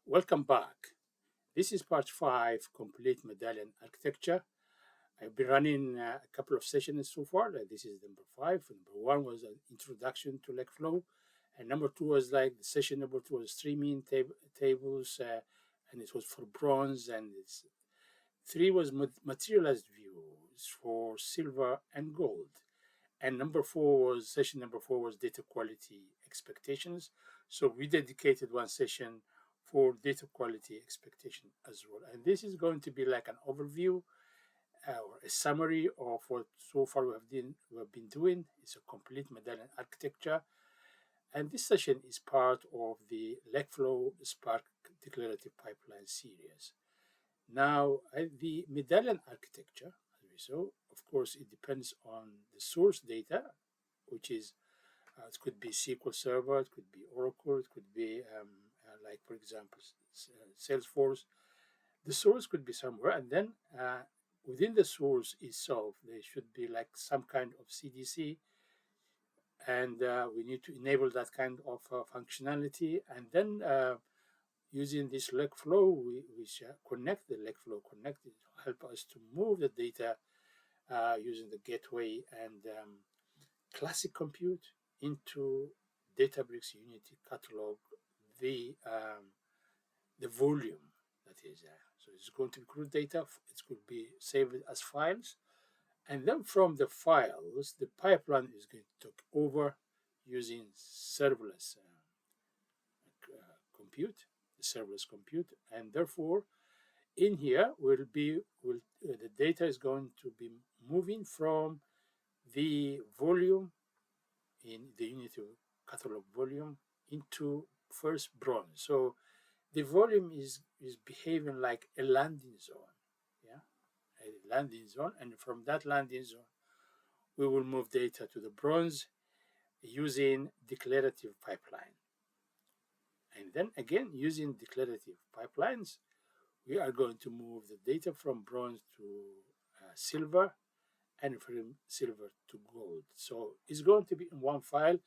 Welcome back. This is part 5, Complete Medallion Architecture. I've been running a couple of sessions so far. This is number 5. Number 1 was an introduction to Lakeflow. And number 2 was like the session number 2 was streaming tables, and it was for bronze. And 3 was materialized views for silver and gold. And session number 4 was data quality expectations. So we dedicated one session for data quality expectation as well. And this is going to be like an overview or a summary of what so far we have been doing. It's a complete medallion architecture. And this session is part of the Lakeflow Spark Declarative Pipeline series. Now, the medallion architecture, as we saw, of course, it depends on the source data, which is, it could be SQL Server, it could be Oracle, it could be, like, for example, Salesforce. The source could be somewhere, and then within the source itself, there should be like some kind of CDC, and we need to enable that kind of functionality, and then using this Lakeflow, we connect the Lakeflow Connect to help us to move the data using the gateway and classic compute into Databricks Unity Catalog, the volume that is there. So it's going to be crude data. It could be saved as files. And then from the files, the pipeline is going to take over using serverless compute, the serverless compute. And therefore, in here the data is going to be moving from the volume in the Unity catalog volume into first bronze. So the volume is behaving like a landing zone, yeah, a landing zone, and from that landing zone, we will move data to the bronze using declarative pipeline. And then again, using declarative pipelines, we are going to move the data from bronze to silver, and from silver to gold. So it's going to be in one file.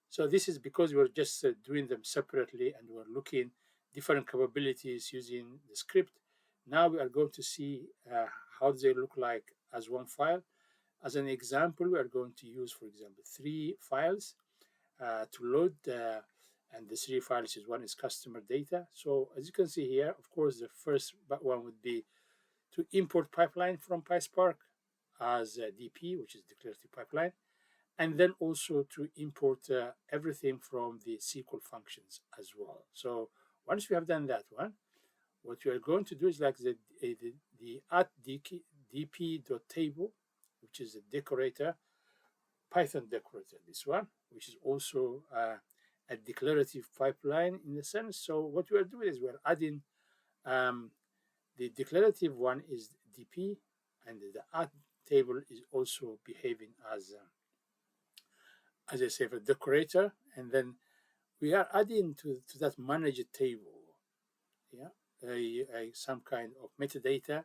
So this is because we're just doing them separately, and we're looking different capabilities using the script. Now we are going to see how they look like as one file. As an example, we are going to use, for example, 3 files to load, and the 3 files is one is customer data. So as you can see here, of course, the first one would be to import pipeline from PySpark as DP, which is declarative pipeline, and then also to import everything from the SQL functions as well. So once we have done that one, what we are going to do is like the at dp.table, which is a decorator, Python decorator, this one, which is also a declarative pipeline in a sense. So what we are doing is we're adding the declarative one is dp, and the at table is also behaving as I say, a decorator, and then we are adding to that manager table, yeah, some kind of metadata.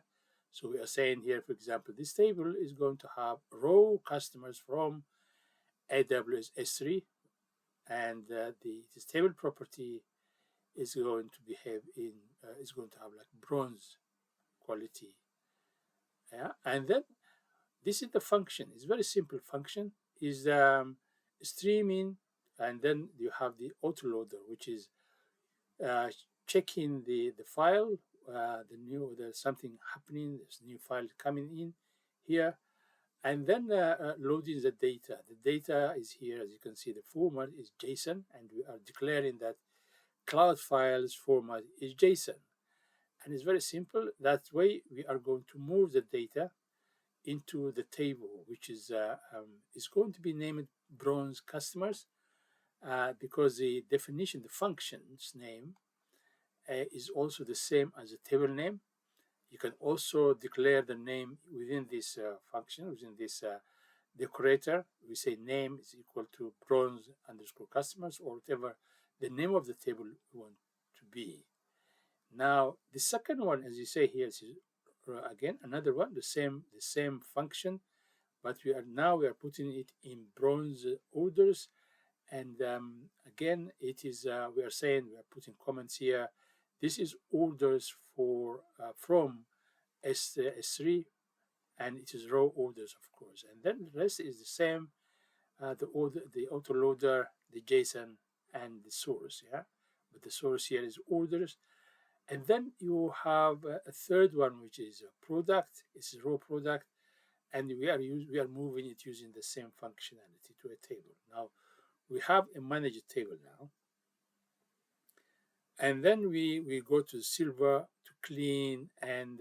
So we are saying here, for example, this table is going to have raw customers from AWS S3, and this table property is going to behave in is going to have like bronze quality, yeah. And then this is the function. It's a very simple function. Is streaming, and then you have the autoloader, which is checking the file, there's something happening, there's new file coming in here, and then loading the data. The data is here, as you can see, the format is JSON, and we are declaring that cloud files format is JSON. And it's very simple. That way we are going to move the data into the table, which is going to be named bronze customers, because the definition, the function's name, is also the same as the table name. You can also declare the name within this function, within this decorator. We say name is equal to bronze underscore customers, or whatever the name of the table we want to be. Now, the second one, as you say here, is again another one, the same function, but we are putting it in bronze orders, and again it is we are saying we are putting comments here This is orders for from S3, and it is raw orders, of course. And then the rest is the same, the autoloader, the JSON, and the source, yeah? But the source here is orders. And then you have a third one, which is a product. It's a raw product, and we are moving it using the same functionality to a table. Now, we have a managed table now. And then we go to silver to clean and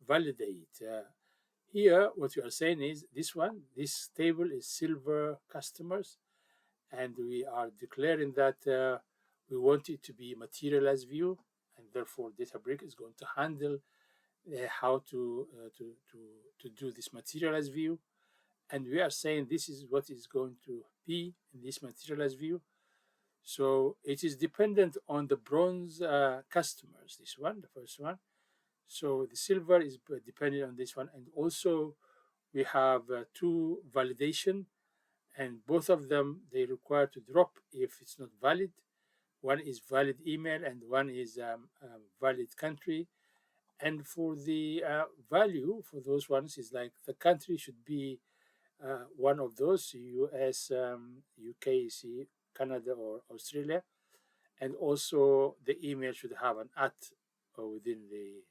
validate. Here, what you are saying is this table is silver customers, and we are declaring that we want it to be materialized view, and therefore Databricks is going to handle how to do this materialized view. And we are saying this is what is going to be in this materialized view. So it is dependent on the bronze customers, this one, the first one. So the silver is dependent on this one. And also we have two validation, and both of them, they require to drop if it's not valid. One is valid email and one is valid country. And for the value for those ones is like the country should be one of those, US, UK, Canada, or Australia. And also the email should have an at within the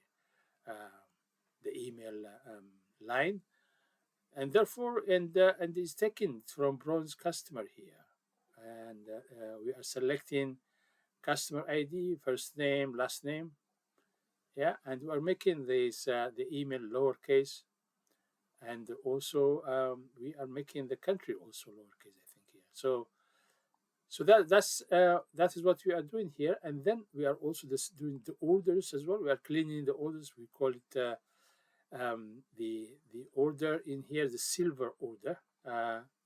email line, and therefore and is taken from bronze customer here, and we are selecting customer ID, first name, last name, yeah, and we are making this the email lowercase, and also we are making the country also lowercase, I think, here. So that is what we are doing here, and then we are also doing the orders as well. We are cleaning the orders. We call it the order in here, the silver order.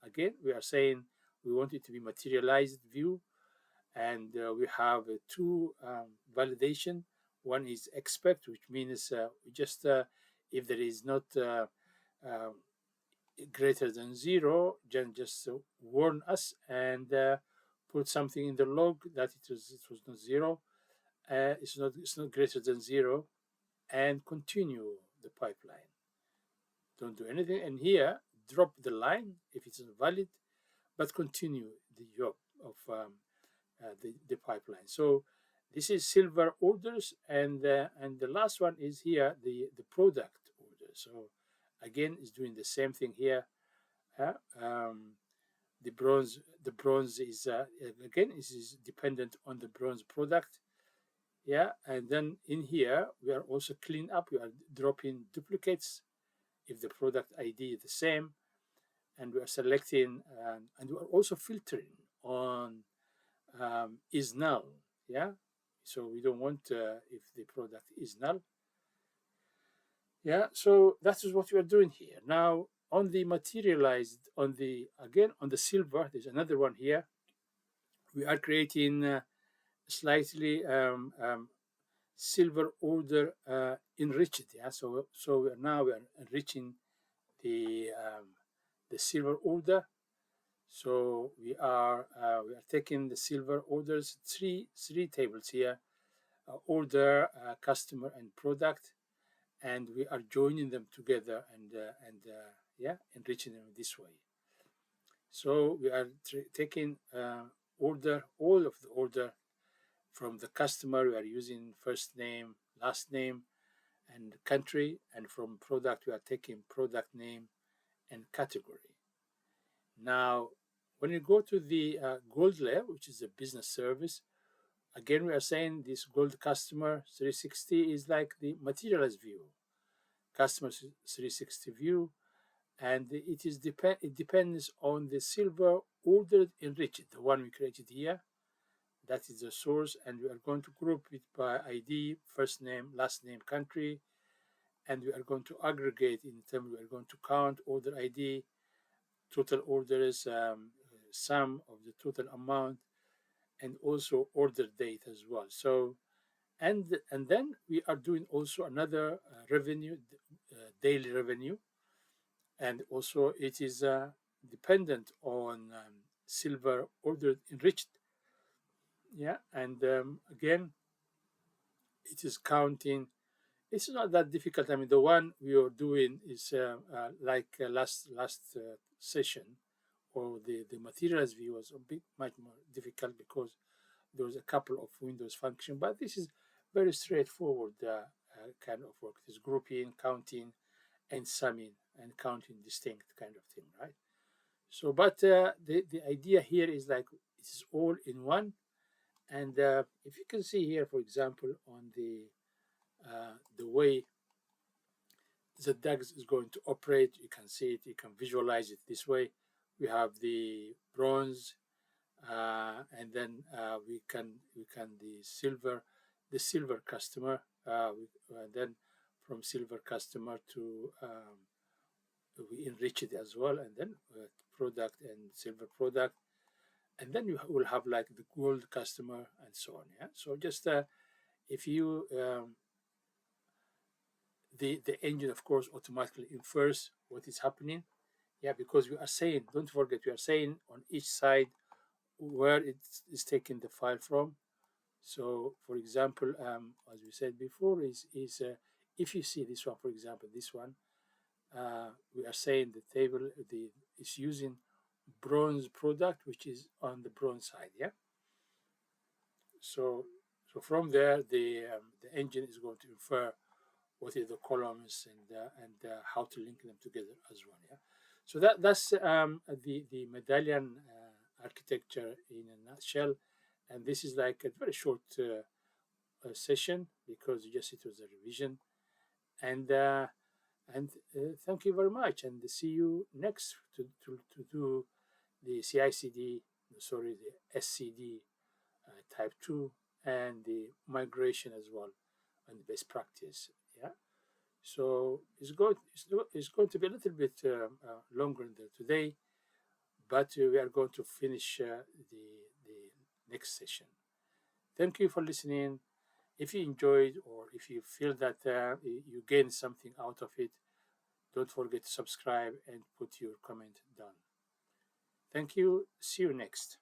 Again, we are saying we want it to be materialized view, and we have two validation. One is expect, which means just if there is not greater than zero, just warn us and put something in the log that it was not zero. It's not greater than zero, and continue the pipeline. Don't do anything. And here, drop the line if it's not valid, but continue the job of the pipeline. So this is silver orders, and the last one is here the product order. So again, is doing the same thing here. The bronze is again is dependent on the bronze product, yeah. And then in here we are also clean up. We are dropping duplicates if the product ID is the same, and we are selecting and we are also filtering on is null, yeah. So we don't want if the product is null, yeah. So that is what we are doing here now. On the materialized, on the again on the silver, there's another one here. We are creating slightly silver order enriched, yeah. So now we are enriching the silver order. So we are taking the silver orders, three tables here: order, customer, and product, and we are joining them together and yeah, enriching them this way. So we are taking order, all of the order from the customer. We are using first name, last name, and country, and from product we are taking product name and category. Now, when you go to the gold layer, which is a business service, again we are saying this gold customer 360 is like the materialized view, customer 360 view, and it depends on the silver ordered enriched, the one we created here. That is the source, and we are going to group it by ID, first name, last name, country, and we are going to aggregate in terms, we are going to count order ID, total orders, sum of the total amount, and also order date as well. So, and then we are doing also another revenue, daily revenue, and also it is dependent on silver ordered enriched, yeah. And again, it is counting. It's not that difficult. I mean, the one we are doing is like last session, or the materials view was a bit much more difficult because there was a couple of Windows function. But this is very straightforward kind of work. This grouping, counting, and summing, and counting distinct kind of thing, right? So, but the idea here is like it's all in one. And if you can see here, for example, on the way the DAX is going to operate, you can see it, you can visualize it this way. We have the bronze, and then we can the silver customer. Then from silver customer to we enrich it as well, and then product and silver product, and then you will have like the gold customer and so on. Yeah. So just if you the engine of course automatically infers what is happening. Yeah, because we are saying, don't forget, we are saying on each side where it is taking the file from. So for example, as we said before, is if you see this one, for example, this one, we are saying the table is using bronze product, which is on the bronze side. Yeah. So from there, the engine is going to infer what is the columns and how to link them together as well. Yeah. So that's the medallion architecture in a nutshell, and this is like a very short session because just it was a revision, and uh, and thank you very much, and see you next to do the CI/CD, sorry, the SCD type 2 and the migration as well and the best practice. Yeah. So it's going to be a little bit longer than today, but we are going to finish the next session. Thank you for listening. If you enjoyed or if you feel that you gained something out of it, don't forget to subscribe and put your comment down. Thank you. See you next.